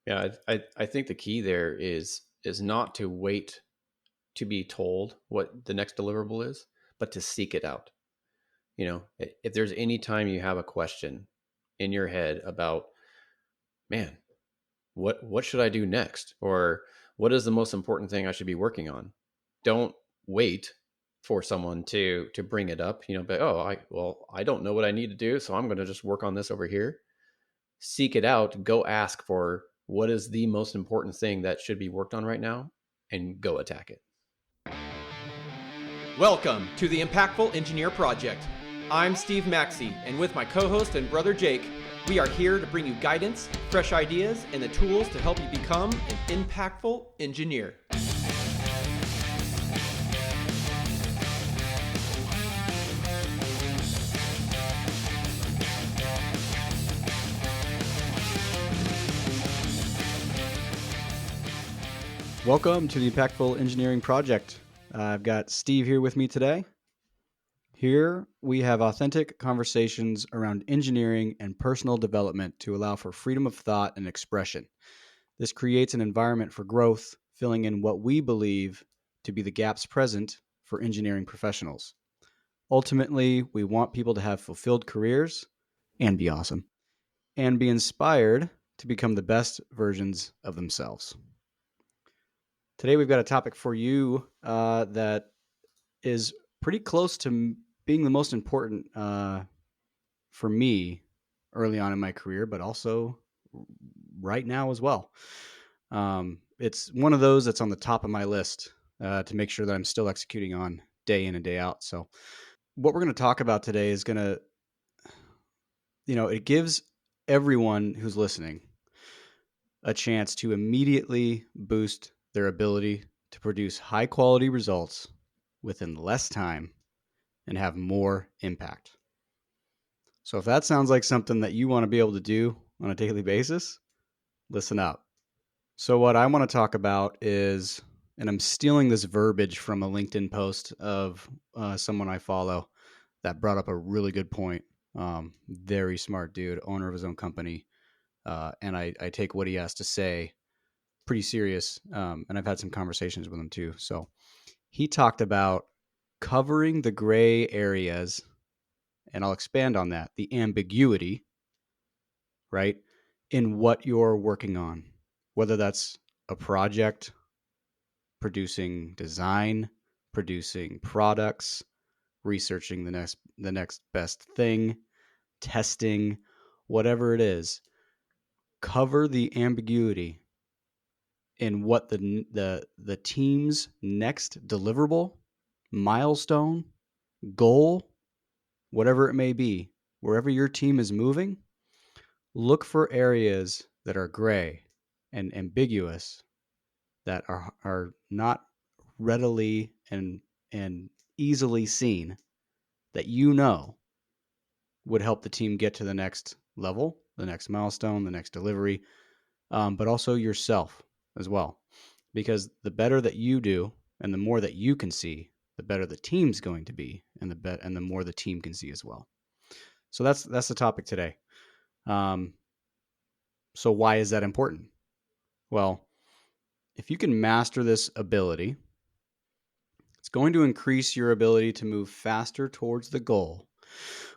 Yeah, I think the key there is not to wait to be told what the next deliverable is, but to seek it out. If there's any time you have a question in your head about, man, what should I do next? Or what is the most important thing I should be working on? Don't wait for someone to bring it up, but I don't know what I need to do, so I'm going to just work on this over here. Seek it out, go ask for what is the most important thing that should be worked on right now and go attack it. Welcome to the Impactful Engineer Project. I'm Steve Maxey, and with my co-host and brother Jake, we are here to bring you guidance, fresh ideas, and the tools to help you become an impactful engineer. Welcome to the Impactful Engineering Project. I've got Steve here with me today. Here we have authentic conversations around engineering and personal development to allow for freedom of thought and expression. This creates an environment for growth, filling in what we believe to be the gaps present for engineering professionals. Ultimately, we want people to have fulfilled careers and be awesome, and be inspired to become the best versions of themselves. Today, we've got a topic for you that is pretty close to being the most important for me early on in my career, but also right now as well. It's one of those that's on the top of my list to make sure that I'm still executing on day in and day out. So what we're going to talk about today is going to, it gives everyone who's listening a chance to immediately boost their ability to produce high quality results within less time and have more impact. So if that sounds like something that you want to be able to do on a daily basis, listen up. So what I want to talk about is, and I'm stealing this verbiage from a LinkedIn post of someone I follow that brought up a really good point. Very smart dude, owner of his own company. And I take what he has to say pretty serious. And I've had some conversations with him too. So he talked about covering the gray areas, and I'll expand on that, the ambiguity, right, in what you're working on, whether that's a project, producing design, producing products, researching the next best thing, testing, whatever it is. Cover the ambiguity in what the team's next deliverable, milestone, goal, whatever it may be, wherever your team is moving, look for areas that are gray and ambiguous, that are not readily and easily seen, that would help the team get to the next level, the next milestone, the next delivery, but also yourself as well. Because the better that you do and the more that you can see, the better the team's going to be, and the more the team can see as well. So that's the topic today. So why is that important? Well, if you can master this ability, it's going to increase your ability to move faster towards the goal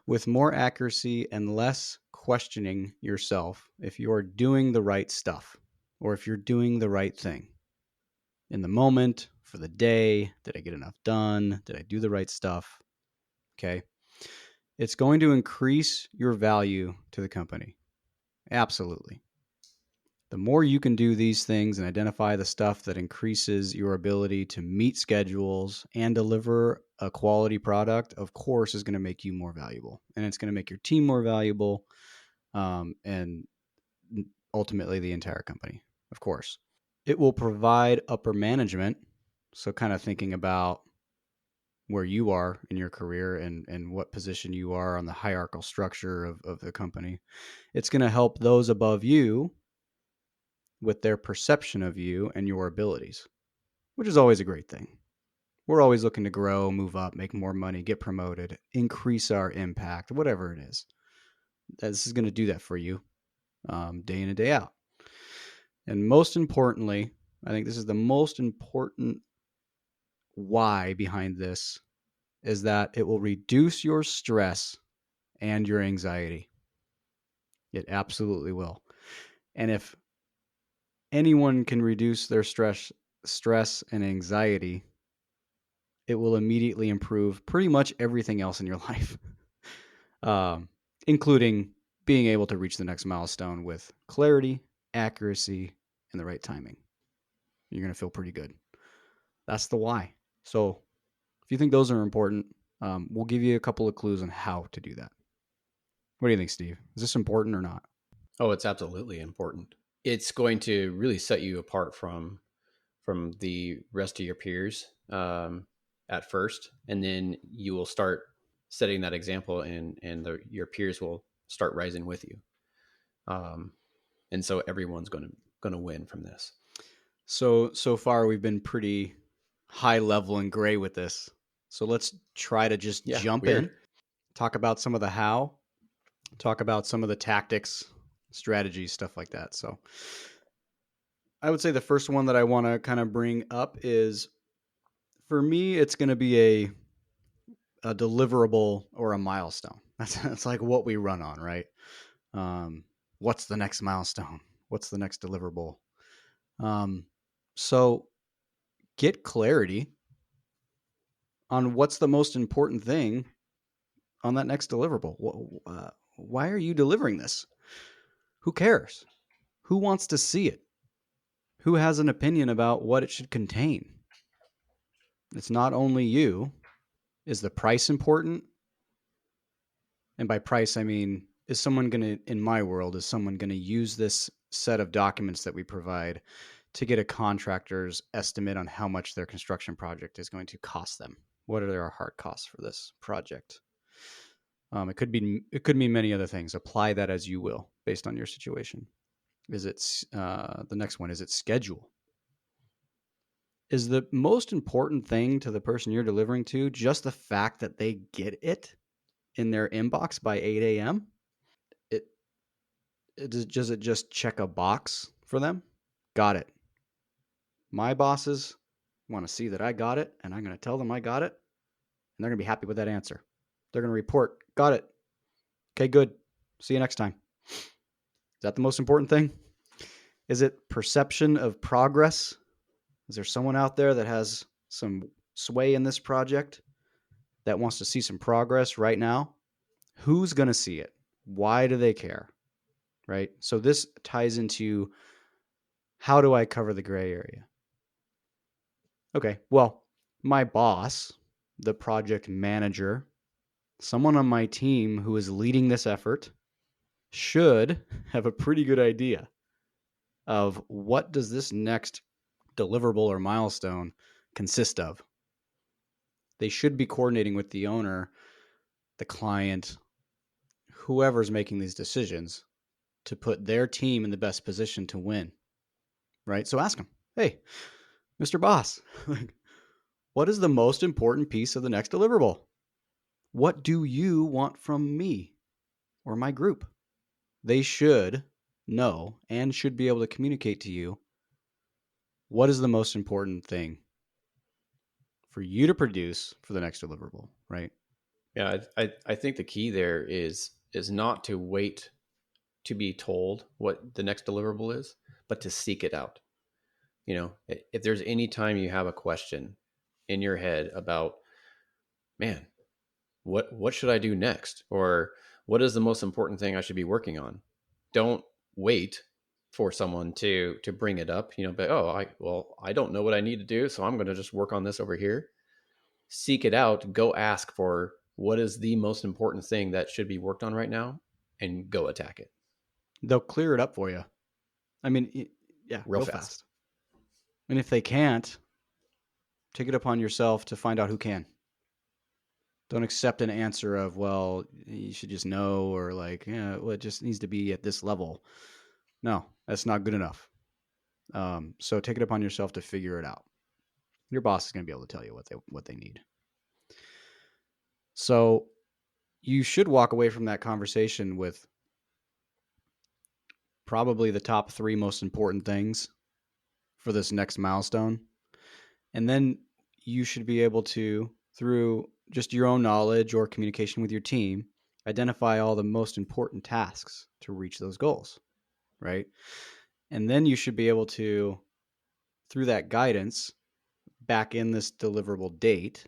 with more accuracy and less questioning yourself if you're doing the right stuff or if you're doing the right thing in the moment, for the day. Did I get enough done? Did I do the right stuff? Okay. It's going to increase your value to the company. Absolutely. The more you can do these things and identify the stuff that increases your ability to meet schedules and deliver a quality product, of course, is going to make you more valuable. And it's going to make your team more valuable, and ultimately the entire company, of course. It will provide upper management. So kind of thinking about where you are in your career and what position you are on the hierarchical structure of the company. It's going to help those above you with their perception of you and your abilities, which is always a great thing. We're always looking to grow, move up, make more money, get promoted, increase our impact, whatever it is. This is going to do that for you day in and day out. And most importantly, I think this is the most important why behind this is that it will reduce your stress and your anxiety. It absolutely will. And if anyone can reduce their stress and anxiety, it will immediately improve pretty much everything else in your life, um, including being able to reach the next milestone with clarity, accuracy, and the right timing. You're going to feel pretty good. That's the why. So if you think those are important, we'll give you a couple of clues on how to do that. What do you think, Steve? Is this important or not? Oh, it's absolutely important. It's going to really set you apart from the rest of your peers at first, and then you will start setting that example, and your peers will start rising with you. Um, and so everyone's going to win from this. So far we've been pretty high level and gray with this. So let's try to just Yeah, jump we are. in, talk about some of the how, talk about some of the tactics, strategies, stuff like that. So I would say the first one that I want to kind of bring up is, for me, it's going to be a deliverable or a milestone. That's like what we run on, right? Um, what's the next milestone? What's the next deliverable? Um, so get clarity on what's the most important thing on that next deliverable. Why are you delivering this? Who cares? Who wants to see it? Who has an opinion about what it should contain? It's not only you. Is the price important? And by price, I mean, is someone going to, in my world, is someone going to use this set of documents that we provide to get a contractor's estimate on how much their construction project is going to cost them? What are their hard costs for this project? It could mean many other things. Apply that as you will, based on your situation. Is it the next one? Is it schedule? Is the most important thing to the person you're delivering to just the fact that they get it in their inbox by 8 a.m.? It, does it just check a box for them? Got it. My bosses want to see that I got it, and I'm going to tell them I got it, and they're going to be happy with that answer. They're going to report, got it. Okay, good. See you next time. Is that the most important thing? Is it perception of progress? Is there someone out there that has some sway in this project that wants to see some progress right now? Who's going to see it? Why do they care? Right? So this ties into, how do I cover the gray area? Okay, well, my boss, the project manager, someone on my team who is leading this effort should have a pretty good idea of what does this next deliverable or milestone consist of. They should be coordinating with the owner, the client, whoever's making these decisions, to put their team in the best position to win, right? So ask them, hey, Mr. Boss, what is the most important piece of the next deliverable? What do you want from me or my group? They should know and should be able to communicate to you what is the most important thing for you to produce for the next deliverable, right? Yeah, I think the key there is not to wait to be told what the next deliverable is, but to seek it out. If there's any time you have a question in your head about, man, what should I do next, or what is the most important thing I should be working on, don't wait for someone to bring it up. But I don't know what I need to do, so I'm going to just work on this over here. Seek it out. Go ask for what is the most important thing that should be worked on right now, and go attack it They'll clear it up for you. I mean, yeah, real real fast. fast. And if they can't, take it upon yourself to find out who can. Don't accept an answer of, well, you should just know, or like, yeah, well, it just needs to be at this level. No, that's not good enough. So take it upon yourself to figure it out. Your boss is going to be able to tell you what they need. So you should walk away from that conversation with probably the top 3 most important things for this next milestone. And then you should be able to, through just your own knowledge or communication with your team, identify all the most important tasks to reach those goals, right? And then you should be able to, through that guidance, back in this deliverable date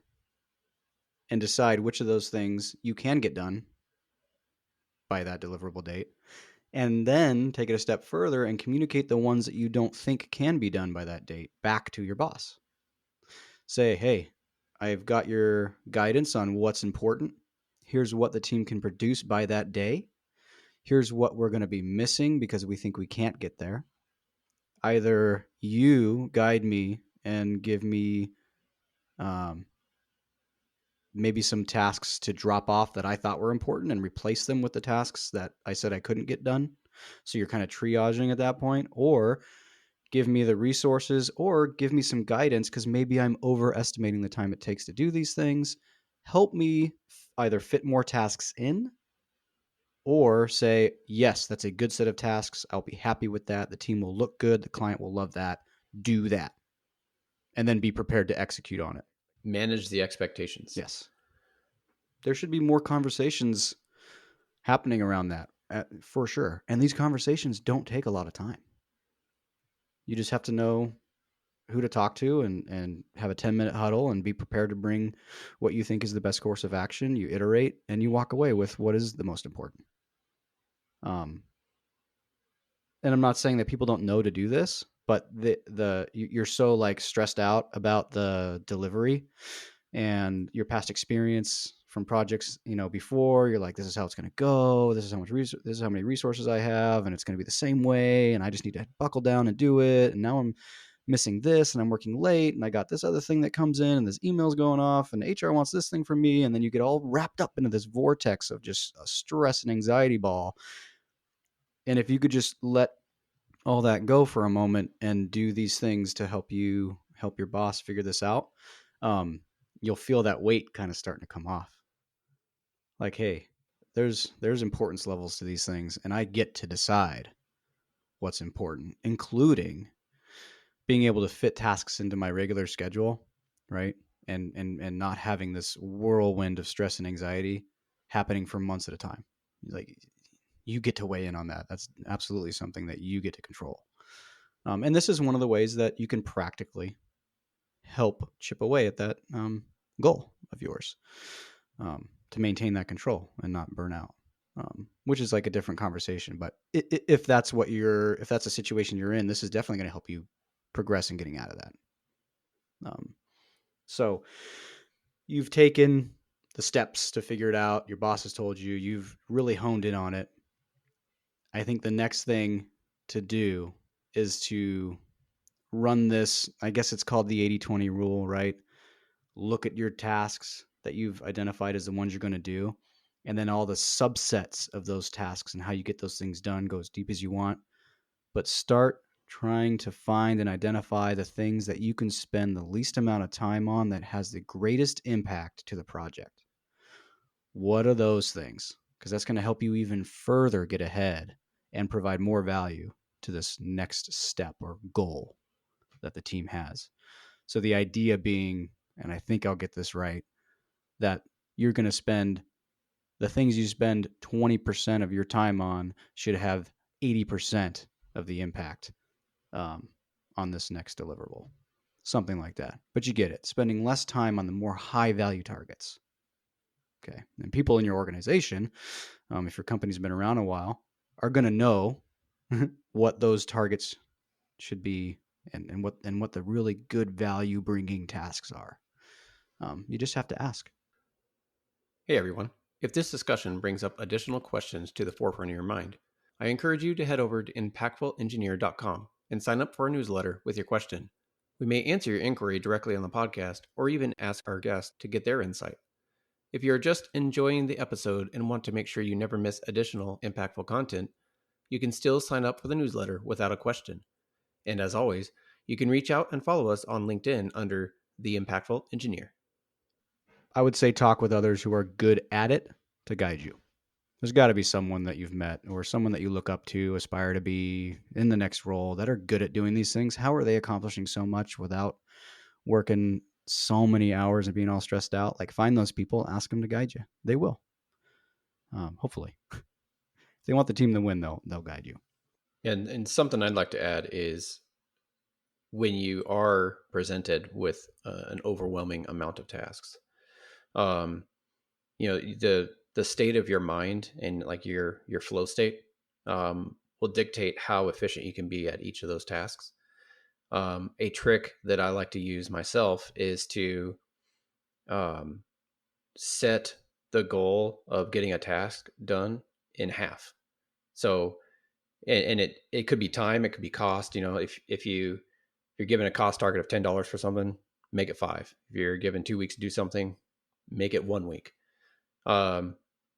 and decide which of those things you can get done by that deliverable date. And then take it a step further and communicate the ones that you don't think can be done by that date back to your boss. Say, hey, I've got your guidance on what's important. Here's what the team can produce by that day. Here's what we're going to be missing because we think we can't get there. Either you guide me and give me maybe some tasks to drop off that I thought were important and replace them with the tasks that I said I couldn't get done. So you're kind of triaging at that point, or give me the resources or give me some guidance because maybe I'm overestimating the time it takes to do these things. Help me either fit more tasks in or say, yes, that's a good set of tasks. I'll be happy with that. The team will look good. The client will love that. Do that. And then be prepared to execute on it. Manage the expectations. Yes. There should be more conversations happening around that for sure. And these conversations don't take a lot of time. You just have to know who to talk to and have a 10-minute huddle and be prepared to bring what you think is the best course of action. You iterate and you walk away with what is the most important. And I'm not saying that people don't know to do this, but you're so like stressed out about the delivery and your past experience from projects, before. You're like, this is how it's going to go. This is how many resources I have, and it's going to be the same way. And I just need to buckle down and do it. And now I'm missing this, and I'm working late, and I got this other thing that comes in, and this email's going off, and HR wants this thing from me, and then you get all wrapped up into this vortex of just a stress and anxiety ball. And if you could just let all that go for a moment and do these things to help your boss figure this out, you'll feel that weight kind of starting to come off. Like, hey, there's importance levels to these things, and I get to decide what's important, including being able to fit tasks into my regular schedule, right? And not having this whirlwind of stress and anxiety happening for months at a time. Like, you get to weigh in on that. That's absolutely something that you get to control. And this is one of the ways that you can practically help chip away at that goal of yours, to maintain that control and not burn out. Which is like a different conversation. But if that's a situation you're in, this is definitely going to help you progress in getting out of that. So you've taken the steps to figure it out. Your boss has told you. You've really honed in on it. I think the next thing to do is to run this. I guess it's called the 80-20 rule, right? Look at your tasks that you've identified as the ones you're going to do, and then all the subsets of those tasks and how you get those things done. Go as deep as you want, but start trying to find and identify the things that you can spend the least amount of time on that has the greatest impact to the project. What are those things? Because that's going to help you even further get ahead and provide more value to this next step or goal that the team has. So the idea being, and I think I'll get this right, that you're going to spend the things you spend 20% of your time on should have 80% of the impact on this next deliverable. Something like that. But you get it. Spending less time on the more high value targets. Okay. And people in your organization, if your company's been around a while, are going to know what those targets should be and what the really good value bringing tasks are. You just have to ask. Hey everyone. If this discussion brings up additional questions to the forefront of your mind, I encourage you to head over to impactfulengineer.com and sign up for our newsletter with your question. We may answer your inquiry directly on the podcast or even ask our guest to get their insight. If you're just enjoying the episode and want to make sure you never miss additional impactful content, you can still sign up for the newsletter without a question. And as always, you can reach out and follow us on LinkedIn under The Impactful Engineer. I would say talk with others who are good at it to guide you. There's got to be someone that you've met or someone that you look up to, aspire to be in the next role that are good at doing these things. How are they accomplishing so much without working so many hours and being all stressed out? Like, find those people, ask them to guide you. They will. Hopefully, if they want the team to win, they'll guide you. And something I'd like to add is when you are presented with an overwhelming amount of tasks, um, the state of your mind and like your flow state will dictate how efficient you can be at each of those tasks. A trick that I like to use myself is to um, set the goal of getting a task done in half. So, and it could be time, it could be cost. If you're given a cost target of $10 for something, make it 5. If you're given 2 weeks to do something, make it 1 week. Um,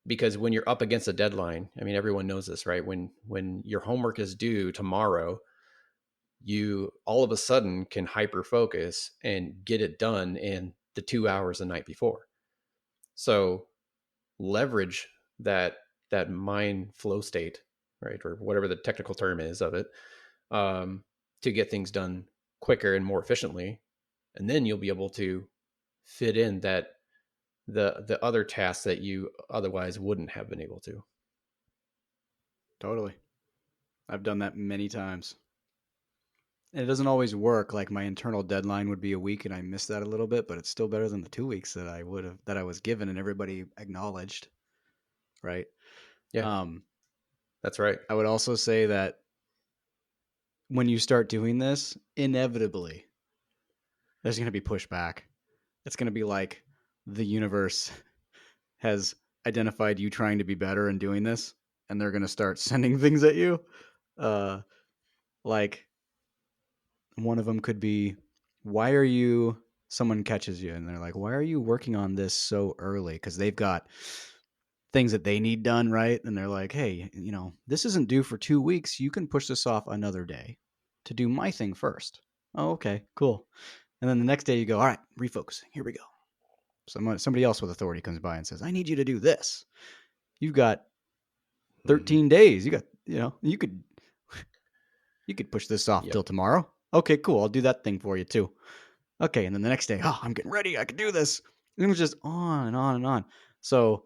because when you're up against a deadline, I mean, everyone knows this, right? When your homework is due tomorrow, you all of a sudden can hyper focus and get it done in the 2 hours the night before. So leverage that mind flow state, right, or whatever the technical term is of it, to get things done quicker and more efficiently, and then you'll be able to fit in that the other tasks that you otherwise wouldn't have been able to. Totally. I've done that many times. And it doesn't always work. Like, my internal deadline would be a week and I missed that a little bit, but it's still better than the 2 weeks that I was given and everybody acknowledged. Right. Yeah, Um, that's right. I would also say that when you start doing this, inevitably there's going to be pushback. It's going to be like the universe has identified you trying to be better and doing this, and they're going to start sending things at you. Uh, like, one of them could be, why are you, someone catches you and they're like, why are you working on this so early? Because they've got things that they need done, right? And they're like, hey, this isn't due for 2 weeks. You can push this off another day to do my thing first. Oh, okay, cool. And then the next day you go, all right, refocusing. Here we go. Somebody else with authority comes by and says, I need you to do this. You've got 13 days. You got, you could push this off Yep. till tomorrow. Okay, cool. I'll do that thing for you too. Okay. And then the next day, oh, I'm getting ready. I can do this. And it was just on and on and on. So,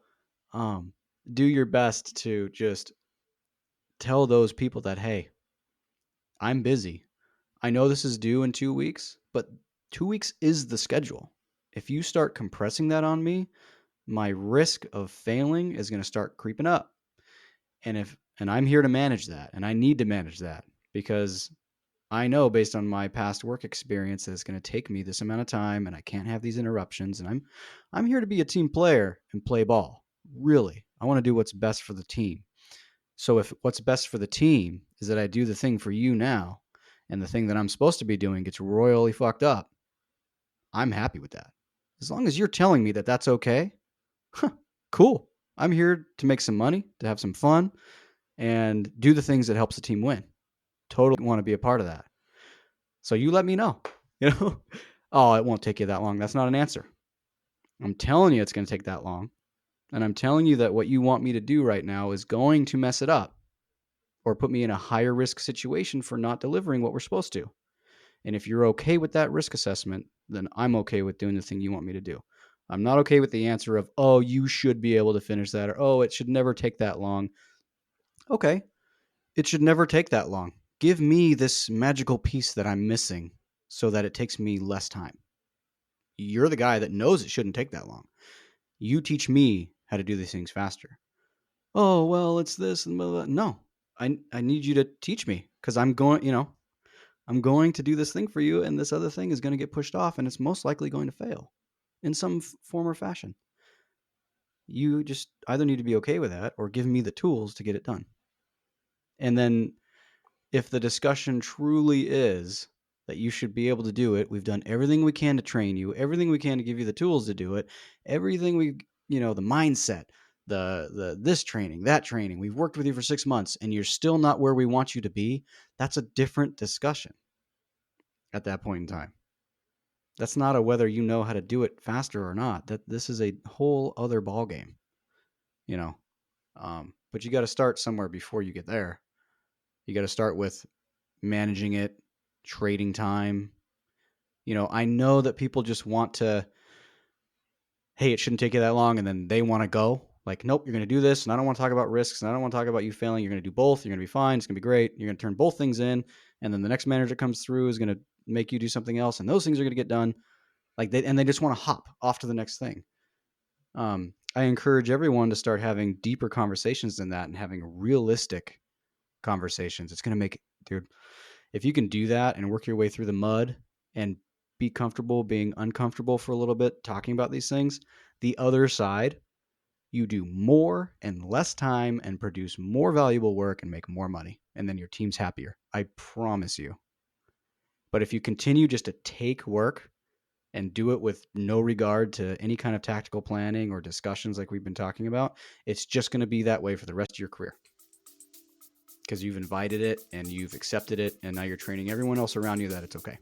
do your best to just tell those people that, hey, I'm busy. I know this is due in 2 weeks, but 2 weeks is the schedule. If you start compressing that on me, my risk of failing is going to start creeping up. And I'm here to manage that, and I need to manage that because I know based on my past work experience that it's going to take me this amount of time and I can't have these interruptions, and I'm here to be a team player and play ball. Really. I want to do what's best for the team. So if what's best for the team is that I do the thing for you now and the thing that I'm supposed to be doing gets royally fucked up, I'm happy with that. As long as you're telling me that that's okay, cool. I'm here to make some money, to have some fun, and do the things that helps the team win. Totally want to be a part of that. So you let me know. Oh, it won't take you that long. That's not an answer. I'm telling you it's going to take that long. And I'm telling you that what you want me to do right now is going to mess it up or put me in a higher risk situation for not delivering what we're supposed to. And if you're okay with that risk assessment, then I'm okay with doing the thing you want me to do. I'm not okay with the answer of, oh, you should be able to finish that, or, oh, it should never take that long. Okay, it should never take that long. Give me this magical piece that I'm missing so that it takes me less time. You're the guy that knows it shouldn't take that long. You teach me how to do these things faster. Oh, well, it's this and blah, blah. No, I need you to teach me because I'm going to do this thing for you, and this other thing is going to get pushed off, and it's most likely going to fail in some form or fashion. You just either need to be okay with that or give me the tools to get it done. And then if the discussion truly is that you should be able to do it, we've done everything we can to train you, everything we can to give you the tools to do it, everything the mindset, the this training, that training, we've worked with you for 6 months and you're still not where we want you to be, that's a different discussion at that point in time. That's not a whether you know how to do it faster or not. That this is a whole other ball game, you know. But you got to start somewhere before you get there. You got to start with managing it, trading time. I know that people just want to, hey, it shouldn't take you that long. And then they want to go like, nope, you're going to do this. And I don't want to talk about risks. And I don't want to talk about you failing. You're going to do both. You're going to be fine. It's going to be great. You're going to turn both things in. And then the next manager comes through is going to make you do something else. And those things are going to get done. They just want to hop off to the next thing. I encourage everyone to start having deeper conversations than that and having realistic conversations. It's going to make, dude, if you can do that and work your way through the mud and be comfortable being uncomfortable for a little bit, talking about these things, the other side, you do more in less time and produce more valuable work and make more money. And then your team's happier. I promise you. But if you continue just to take work and do it with no regard to any kind of tactical planning or discussions like we've been talking about, it's just going to be that way for the rest of your career. Because you've invited it and you've accepted it, and now you're training everyone else around you that it's okay.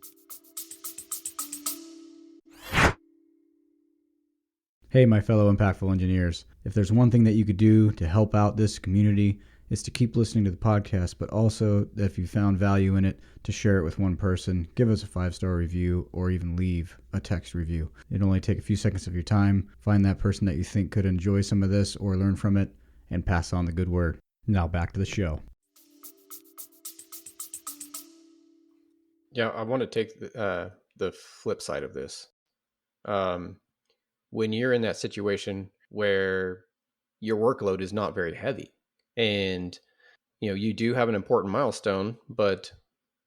Hey, my fellow impactful engineers. If there's one thing that you could do to help out this community, it's to keep listening to the podcast, but also if you found value in it, to share it with one person, give us a 5-star review, or even leave a text review. It'll only take a few seconds of your time. Find that person that you think could enjoy some of this or learn from it, and pass on the good word. Now back to the show. Yeah, I want to take the flip side of this. When you're in that situation where your workload is not very heavy, and you do have an important milestone, but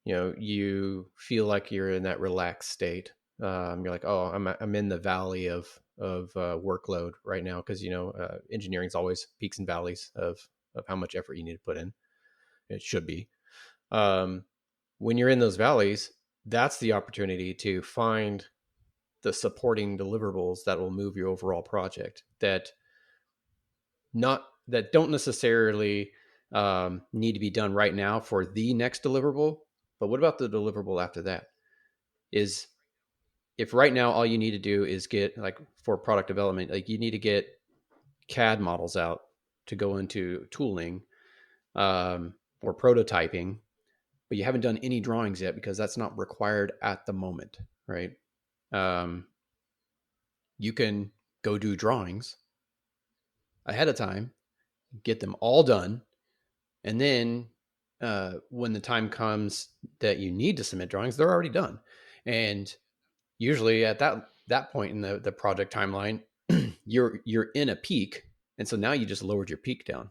you feel like you're in that relaxed state. You're like, oh, I'm in the valley of workload right now, because engineering's always peaks and valleys of how much effort you need to put in. It should be. When you're in those valleys, that's the opportunity to find the supporting deliverables that will move your overall project, that don't necessarily need to be done right now for the next deliverable, but what about the deliverable after that? Is if right now all you need to do is get, like, for product development, like, you need to get CAD models out to go into tooling or prototyping, but you haven't done any drawings yet because that's not required at the moment, right? You can go do drawings ahead of time, get them all done, and then when the time comes that you need to submit drawings, they're already done. And usually at that point in the project timeline, you're in a peak, and so now you just lowered your peak down,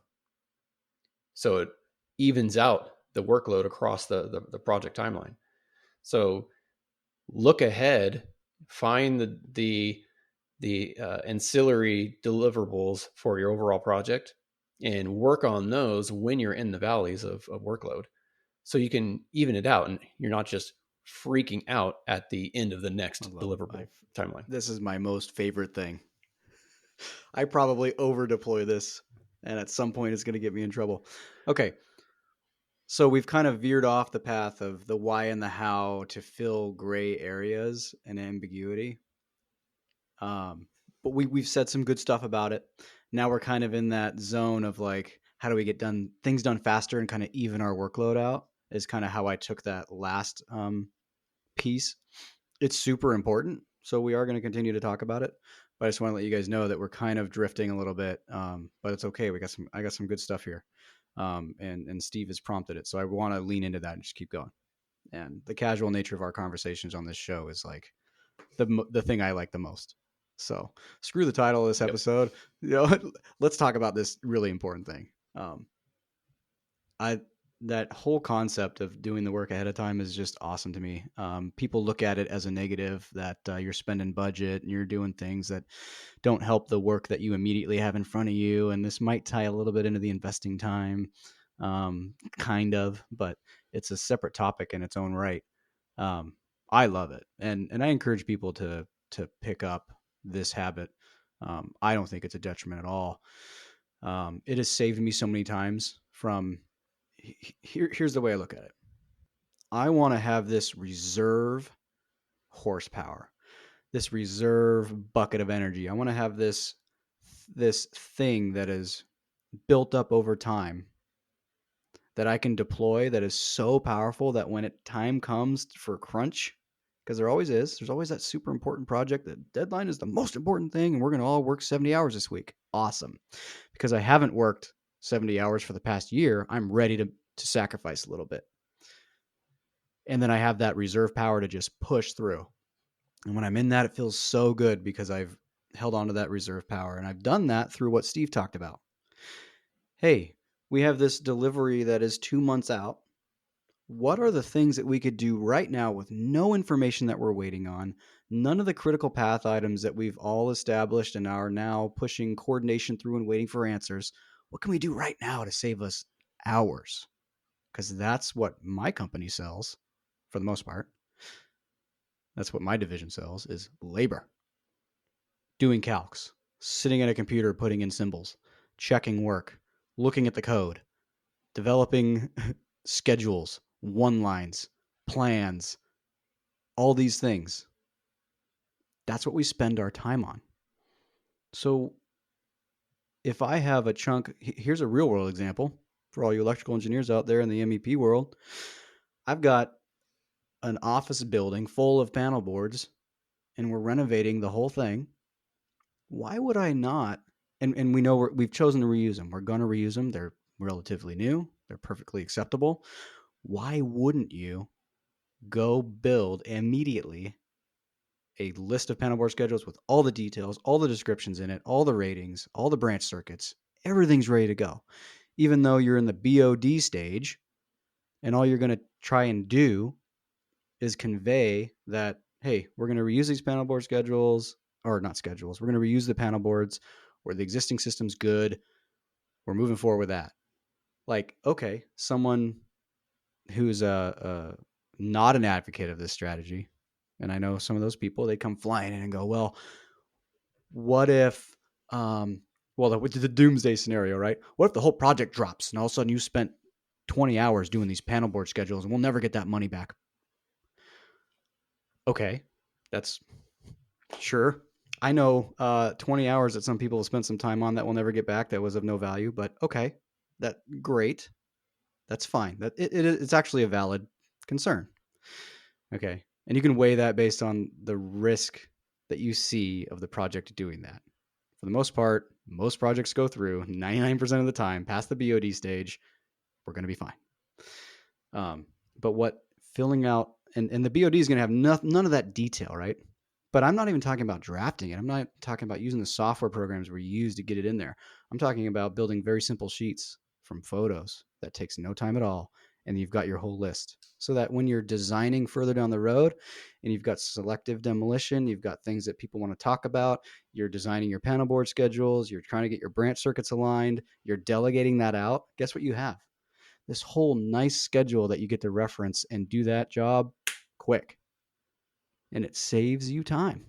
so it evens out the workload across the project timeline. So look ahead, find the ancillary deliverables for your overall project, and work on those when you're in the valleys of workload, so you can even it out and you're not just freaking out at the end of the next deliverable timeline. This is my most favorite thing. I probably over deploy this, and at some point it's going to get me in trouble. Okay. So we've kind of veered off the path of the why and the how to fill gray areas and ambiguity. But we've said some good stuff about it. Now we're kind of in that zone of like, how do we get things done faster and kind of even our workload out, is kind of how I took that last piece. It's super important, so we are going to continue to talk about it. But I just want to let you guys know that we're kind of drifting a little bit, but it's okay. I got some good stuff here, and Steve has prompted it, so I want to lean into that and just keep going. And the casual nature of our conversations on this show is like the thing I like the most. So screw the title of this episode. Let's talk about this really important thing. That whole concept of doing the work ahead of time is just awesome to me. People look at it as a negative, that you're spending budget and you're doing things that don't help the work that you immediately have in front of you. And this might tie a little bit into the investing time, kind of, but it's a separate topic in its own right. I love it. And I encourage people to pick up this habit. I don't think it's a detriment at all. It has saved me so many times from here's the way I look at it. I want to have this reserve horsepower, this reserve bucket of energy. I want to have this thing that is built up over time that I can deploy that is so powerful that when time comes for crunch, because there's always that super important project. The deadline is the most important thing, and we're going to all work 70 hours this week. Awesome. Because I haven't worked 70 hours for the past year, I'm ready to sacrifice a little bit. And then I have that reserve power to just push through. And when I'm in that, it feels so good because I've held on to that reserve power. And I've done that through what Steve talked about. Hey, we have this delivery that is 2 months out. What are the things that we could do right now with no information that we're waiting on? None of the critical path items that we've all established and are now pushing coordination through and waiting for answers. What can we do right now to save us hours? Because that's what my company sells for the most part. That's what my division sells is labor. Doing calcs, sitting at a computer, putting in symbols, checking work, looking at the code, developing schedules, one lines, plans, all these things. That's what we spend our time on. So if I have a chunk, here's a real world example for all you electrical engineers out there in the MEP world. I've got an office building full of panel boards and we're renovating the whole thing. Why would I not? And we know we've chosen to reuse them. We're going to reuse them. They're relatively new. They're perfectly acceptable. Why wouldn't you go build immediately a list of panel board schedules with all the details, all the descriptions in it, all the ratings, all the branch circuits? Everything's ready to go. Even though you're in the BOD stage and all you're going to try and do is convey that, hey, we're going to reuse these panel board schedules, or not schedules. We're going to reuse the panel boards where the existing system's good. We're moving forward with that. Like, okay, someone who's not an advocate of this strategy, and I know some of those people, they come flying in and go, well, what if, the doomsday scenario, right? What if the whole project drops and all of a sudden you spent 20 hours doing these panel board schedules and we'll never get that money back? Okay, that's sure. I know 20 hours that some people have spent some time on that will never get back that was of no value, but okay, great. That's fine. It's actually a valid concern. Okay. And you can weigh that based on the risk that you see of the project doing that. For the most part, most projects go through 99% of the time past the BOD stage. We're going to be fine. But what filling out, and the BOD is going to have none of that detail, right? But I'm not even talking about drafting it. I'm not talking about using the software programs we use to get it in there. I'm talking about building very simple sheets from photos that takes no time at all. And you've got your whole list so that when you're designing further down the road and you've got selective demolition, you've got things that people want to talk about, you're designing your panel board schedules, you're trying to get your branch circuits aligned, you're delegating that out. Guess what you have? This whole nice schedule that you get to reference and do that job quick. And it saves you time.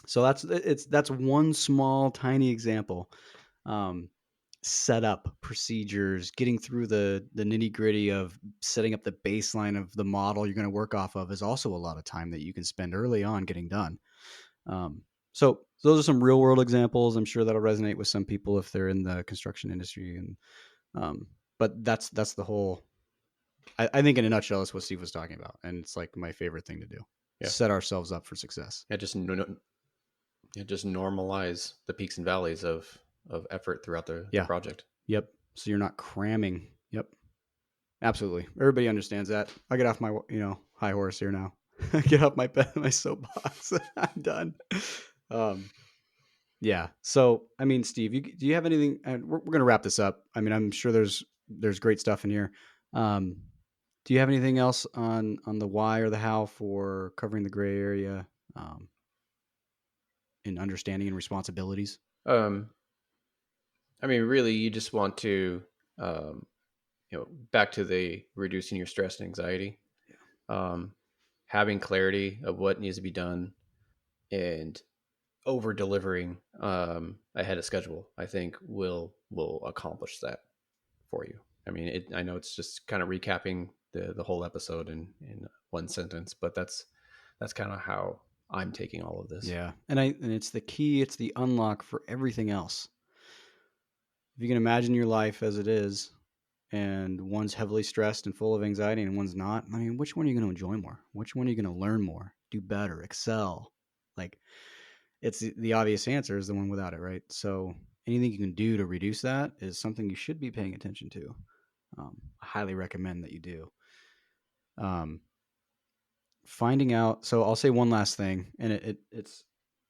So that's one small tiny example. Setup procedures, getting through the nitty gritty of setting up the baseline of the model you're going to work off of is also a lot of time that you can spend early on getting done. So those are some real world examples. I'm sure that'll resonate with some people if they're in the construction industry. And but that's the whole. I think in a nutshell, that's what Steve was talking about, and it's like my favorite thing to do. Yeah. Set ourselves up for success. Yeah, just normalize the peaks and valleys of effort throughout the project. Yep. So you're not cramming. Yep. Absolutely. Everybody understands that. I get off my high horse here now. Get off my soapbox. I'm done. Yeah. So I mean, Steve, do you have anything? We're going to wrap this up. I mean, I'm sure there's great stuff in here. Do you have anything else on the why or the how for covering the gray area in understanding and responsibilities? I mean, really, you just want to, back to the reducing your stress and anxiety, having clarity of what needs to be done, and over delivering ahead of schedule. I think will accomplish that for you. I mean, I know it's just kind of recapping the whole episode in one sentence, but that's kind of how I'm taking all of this. Yeah, and it's the key. It's the unlock for everything else. If you can imagine your life as it is, and one's heavily stressed and full of anxiety and one's not, I mean, which one are you going to enjoy more? Which one are you going to learn more, do better, excel? Like, it's the obvious answer is the one without it, right? So anything you can do to reduce that is something you should be paying attention to. I highly recommend that you do. Finding out. So I'll say one last thing, and it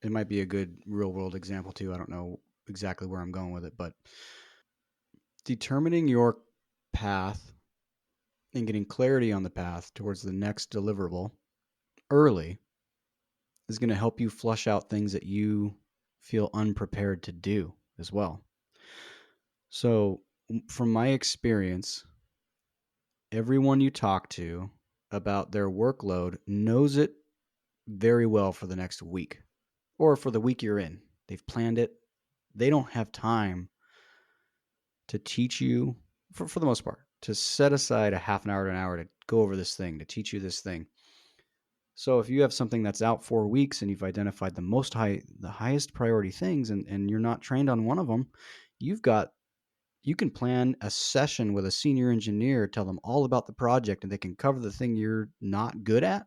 might be a good real world example too. I don't know exactly where I'm going with it, but determining your path and getting clarity on the path towards the next deliverable early is going to help you flush out things that you feel unprepared to do as well. So, from my experience, everyone you talk to about their workload knows it very well for the next week or for the week you're in. They've planned it. They don't have time to teach you, for the most part, to set aside a half an hour to an hour to go over this thing, to teach you this thing. So if you have something that's out 4 weeks and you've identified the highest priority things and you're not trained on one of them, you can plan a session with a senior engineer, tell them all about the project, and they can cover the thing you're not good at.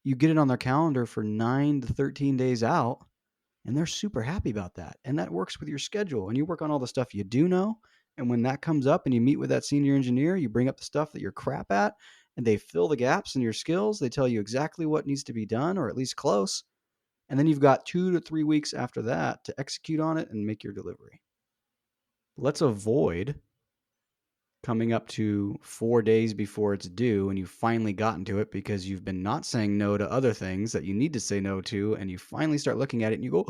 You get it on their calendar for 9 to 13 days out, and they're super happy about that. And that works with your schedule, and you work on all the stuff you do know. And when that comes up and you meet with that senior engineer, you bring up the stuff that you're crap at, and they fill the gaps in your skills. They tell you exactly what needs to be done, or at least close. And then you've got 2 to 3 weeks after that to execute on it and make your delivery. Let's avoid coming up to 4 days before it's due and you've finally gotten to it because you've been not saying no to other things that you need to say no to, and you finally start looking at it and you go,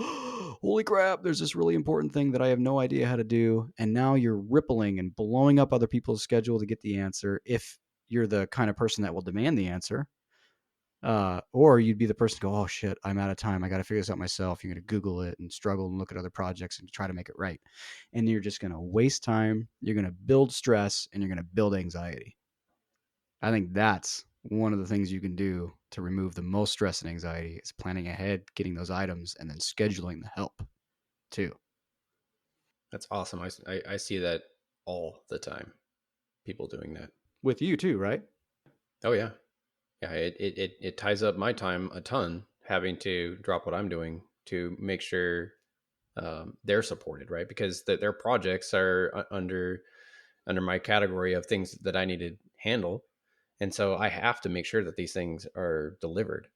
holy crap, there's this really important thing that I have no idea how to do. And now you're rippling and blowing up other people's schedule to get the answer if you're the kind of person that will demand the answer. Or you'd be the person to go, oh shit, I'm out of time. I got to figure this out myself. You're going to Google it and struggle and look at other projects and try to make it right. And you're just going to waste time. You're going to build stress and you're going to build anxiety. I think that's one of the things you can do to remove the most stress and anxiety is planning ahead, getting those items, and then scheduling the help too. That's awesome. I see that all the time. People doing that. With you too, right? Oh yeah. Yeah, it ties up my time a ton having to drop what I'm doing to make sure they're supported, right? Because their projects are under my category of things that I need to handle, and so I have to make sure that these things are delivered.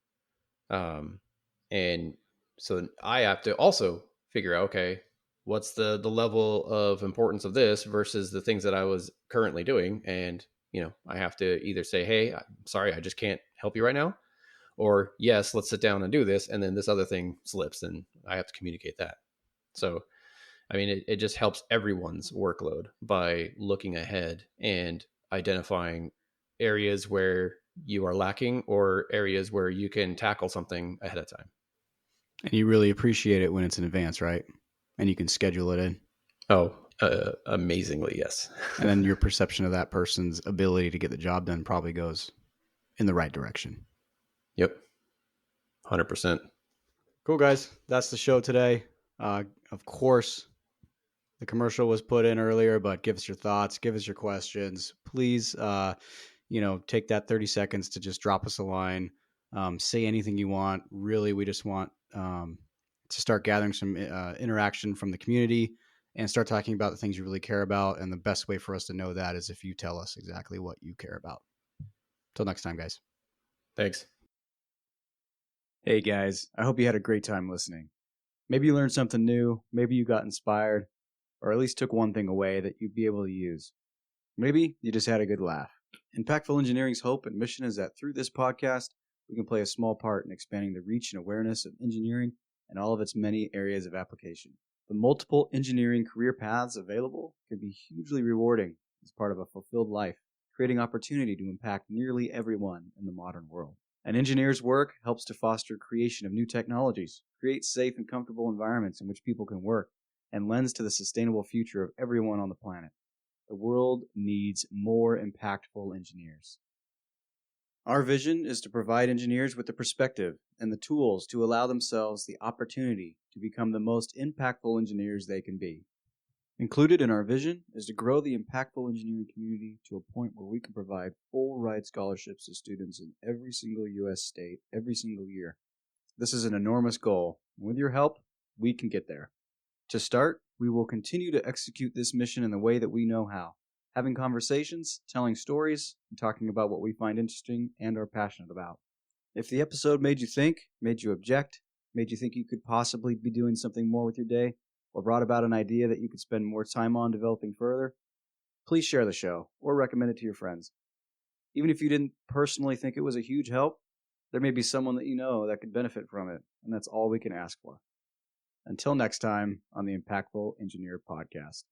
And so I have to also figure out, okay, what's the level of importance of this versus the things that I was currently doing, and I have to either say, hey, I'm sorry, I just can't help you right now, or yes, let's sit down and do this, and then this other thing slips and I have to communicate that. So I mean, it just helps everyone's workload by looking ahead and identifying areas where you are lacking or areas where you can tackle something ahead of time. And you really appreciate it when it's in advance, right? And you can schedule it in. Oh, amazingly, yes. And then your perception of that person's ability to get the job done probably goes in the right direction. Yep. 100%. Cool, guys. That's the show today. Of course, the commercial was put in earlier, but give us your thoughts, give us your questions. Please, take that 30 seconds to just drop us a line. Say anything you want. Really, we just want to start gathering some interaction from the community and start talking about the things you really care about. And the best way for us to know that is if you tell us exactly what you care about. Till next time, guys. Thanks. Hey, guys. I hope you had a great time listening. Maybe you learned something new. Maybe you got inspired, or at least took one thing away that you'd be able to use. Maybe you just had a good laugh. Impactful Engineering's hope and mission is that through this podcast, we can play a small part in expanding the reach and awareness of engineering and all of its many areas of application. The multiple engineering career paths available can be hugely rewarding as part of a fulfilled life, creating opportunity to impact nearly everyone in the modern world. An engineer's work helps to foster creation of new technologies, create safe and comfortable environments in which people can work, and lends to the sustainable future of everyone on the planet. The world needs more impactful engineers. Our vision is to provide engineers with the perspective and the tools to allow themselves the opportunity to become the most impactful engineers they can be. Included in our vision is to grow the impactful engineering community to a point where we can provide full ride scholarships to students in every single U.S. state every single year. This is an enormous goal. With your help, we can get there. To start, we will continue to execute this mission in the way that we know how, having conversations, telling stories, and talking about what we find interesting and are passionate about. If the episode made you think, made you object, made you think you could possibly be doing something more with your day, or brought about an idea that you could spend more time on developing further, please share the show or recommend it to your friends. Even if you didn't personally think it was a huge help, there may be someone that you know that could benefit from it, and that's all we can ask for. Until next time on the Impactful Engineer Podcast.